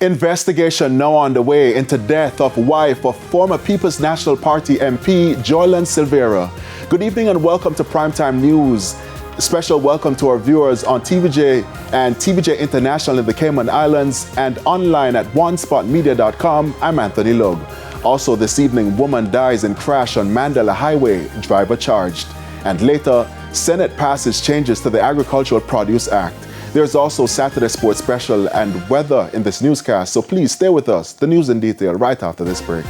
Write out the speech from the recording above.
Investigation now on the way into death of wife of former People's National Party MP Joylan Silvera. Good evening and welcome to Primetime News. Special welcome to our viewers on TVJ and TVJ International in the Cayman Islands and online at onespotmedia.com. I'm Anthony Lug. Also this evening, woman dies in crash on Mandela Highway, driver charged. And later, Senate passes changes to the Agricultural Produce Act. There's also Saturday Sports Special and weather in this newscast, so please stay with us. The news in detail right after this break.